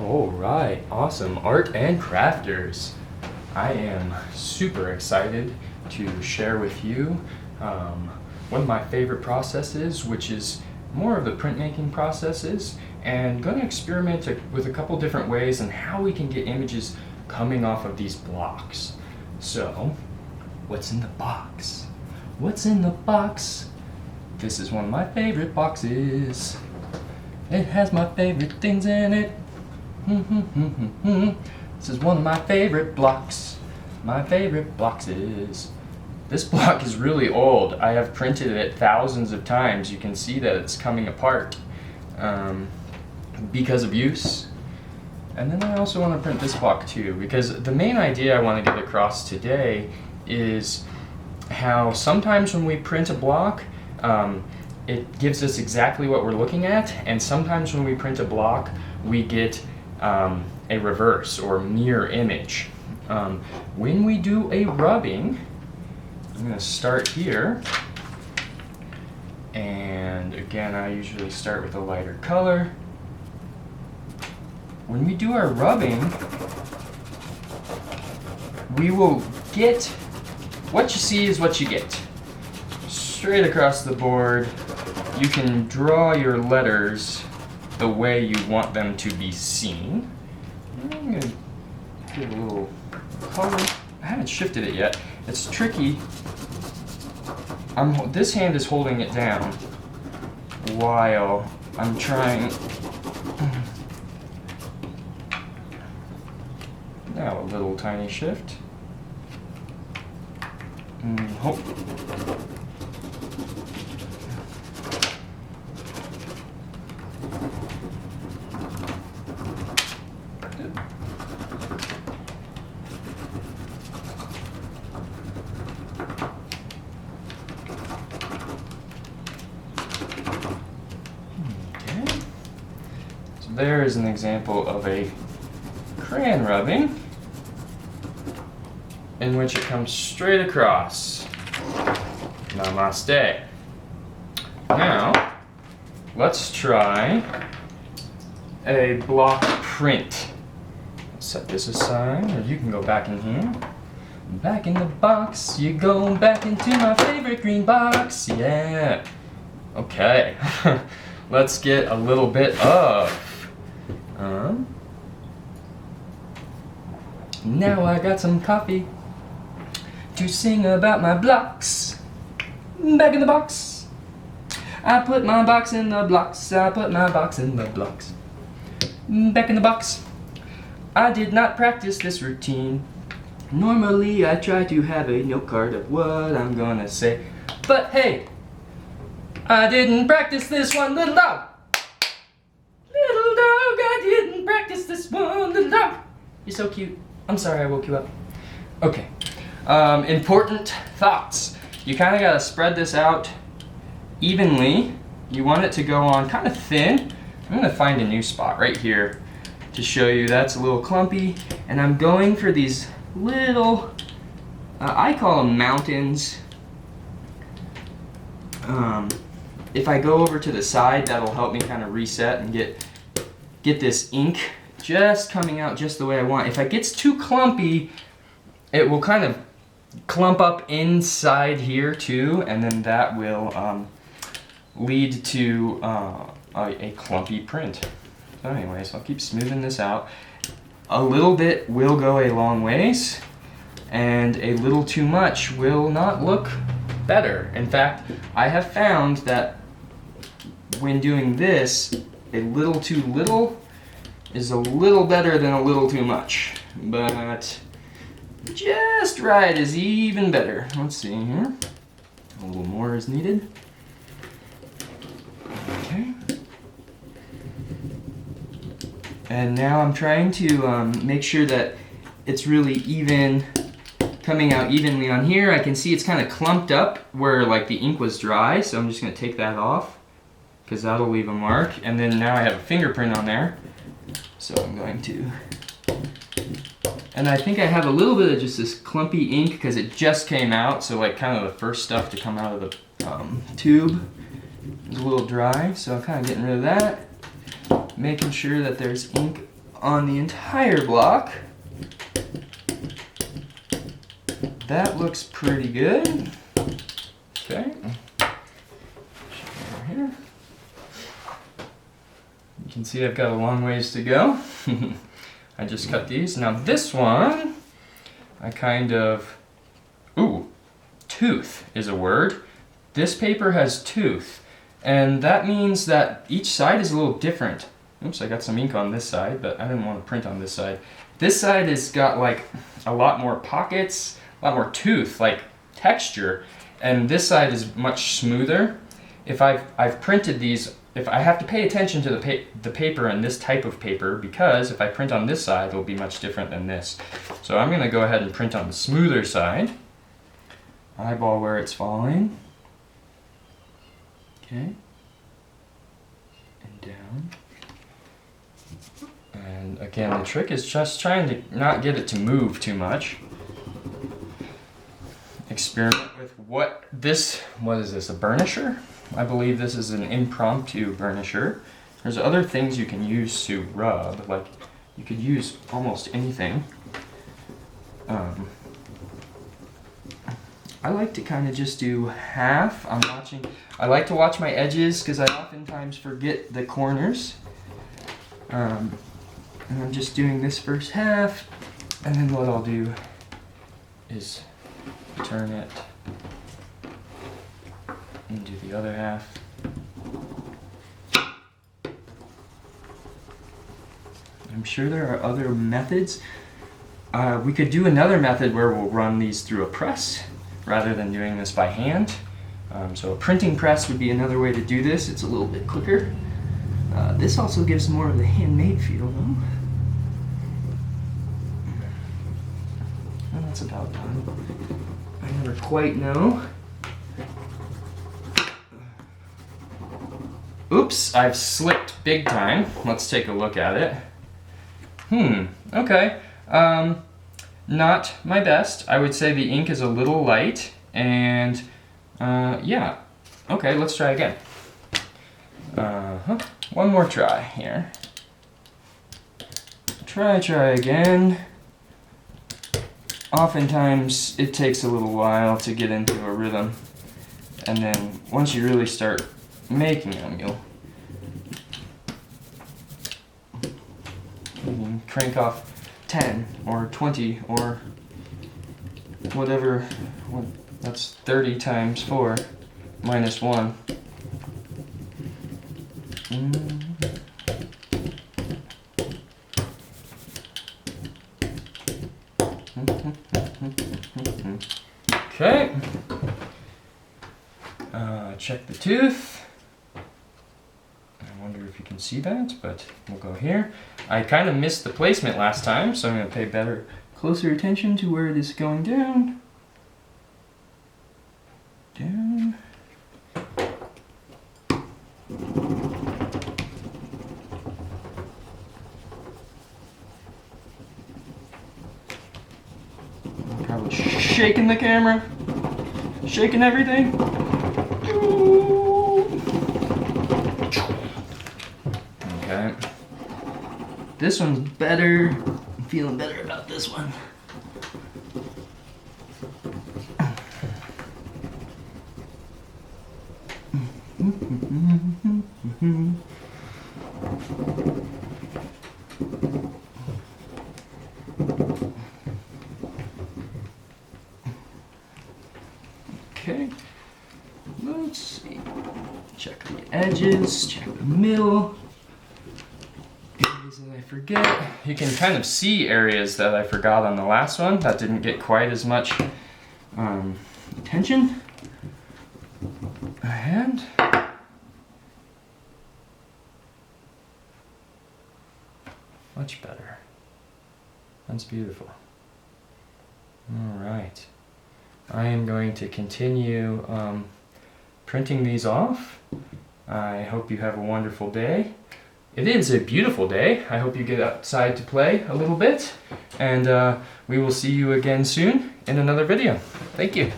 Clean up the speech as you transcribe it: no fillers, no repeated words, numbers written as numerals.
All right, awesome. Art and crafters. I am super excited to share with you one of my favorite processes, which is more of the printmaking processes, and going to experiment with a couple different ways on how we can get images coming off of these blocks. So, what's in the box? What's in the box? This is one of my favorite boxes. It has my favorite things in it. This is one of my favorite blocks. My favorite boxes. This block is really old. I have printed it thousands of times. You can see that it's coming apart because of use. And then I also want to print this block too, because the main idea I want to get across today is how sometimes when we print a block, it gives us exactly what we're looking at, and sometimes when we print a block, we get a reverse or mirror image. When we do a rubbing, I'm going to start here, and again I usually start with a lighter color. When we do our rubbing, we will get what you see is what you get. Straight across the board, you can draw your letters the way you want them to be seen. I'm going to give a little color. I haven't shifted it yet. It's tricky. This hand is holding it down while I'm trying. Now a little tiny shift. Hope. There is an example of a crayon rubbing in which it comes straight across. Namaste. Now, let's try a block print. Set this aside, or you can go back in here. Back in the box, you go back into my favorite green box. Yeah. Okay. Let's get a little bit of now I got some coffee to sing about my blocks. Back in the box. I put my box in the blocks. I put my box in the blocks. Back in the box. I did not practice this routine. Normally I try to have a note card of what I'm gonna say. But hey, I didn't practice this one, little dog. Little dog, I didn't practice this one, little dog. You're so cute. I'm sorry I woke you up. Okay. Important thoughts. You kind of got to spread this out evenly. You want it to go on kind of thin. I'm going to find a new spot right here to show you that's a little clumpy. And I'm going for these little, I call them mountains. If I go over to the side, that'll help me kind of reset and get this ink just coming out just the way I want. If it gets too clumpy, it will kind of clump up inside here too, and then that will lead to a clumpy print. So anyways, I'll keep smoothing this out. A little bit will go a long ways, and a little too much will not look better. In fact, I have found that when doing this, a little too little is a little better than a little too much, but just right is even better. Let's see here. A little more is needed. Okay. And now I'm trying to make sure that it's really even, coming out evenly on here. I can see it's kind of clumped up where like the ink was dry, so I'm just going to take that off because that'll leave a mark. And then now I have a fingerprint on there, so I'm going to, and I think I have a little bit of just this clumpy ink because it just came out, so like kind of the first stuff to come out of the tube is a little dry, so I'm kind of getting rid of that, making sure that there's ink on the entire block. That looks pretty good. Okay. Over here. You can see I've got a long ways to go. I just cut these. Now this one, I kind of, ooh, tooth is a word. This paper has tooth, and that means that each side is a little different. Oops, I got some ink on this side, but I didn't want to print on this side. This side has got like a lot more pockets, a lot more tooth, like texture, and this side is much smoother. If I've printed these, if I have to pay attention to the paper and this type of paper, because if I print on this side, it'll be much different than this. So I'm going to go ahead and print on the smoother side. Eyeball where it's falling. Okay. And down. And again, the trick is just trying to not get it to move too much. Experiment with what is this, a burnisher? I believe this is an impromptu burnisher. There's other things you can use to rub, like you could use almost anything. I like to kind of just do half. I like to watch my edges because I oftentimes forget the corners. And I'm just doing this first half, and then what I'll do is turn it and do the other half. I'm sure there are other methods. We could do another method where we'll run these through a press rather than doing this by hand. So a printing press would be another way to do this. It's a little bit quicker. This also gives more of the handmade feel though. And that's about done. I never quite know. Oops, I've slipped big time. Let's take a look at it. Okay. Not my best. I would say the ink is a little light, and yeah. Okay, let's try again. One more try here. Try again. Oftentimes it takes a little while to get into a rhythm, and then once you really start making them, you can crank off 10 or 20 or whatever. That's 30 times 4 minus 1. Okay. Check the tooth. I wonder if you can see that, but we'll go here. I kind of missed the placement last time, so I'm going to pay closer attention to where it is going down. Down. I'm probably shaking the camera, shaking everything. Okay. This one's better. I'm feeling better about this one. Okay, let's see. Check the edges, check the middle. Areas that I forget. You can kind of see areas that I forgot on the last one that didn't get quite as much attention. And much better. That's beautiful. All right. I am going to continue printing these off. I hope you have a wonderful day. It is a beautiful day. I hope you get outside to play a little bit. And we will see you again soon in another video. Thank you.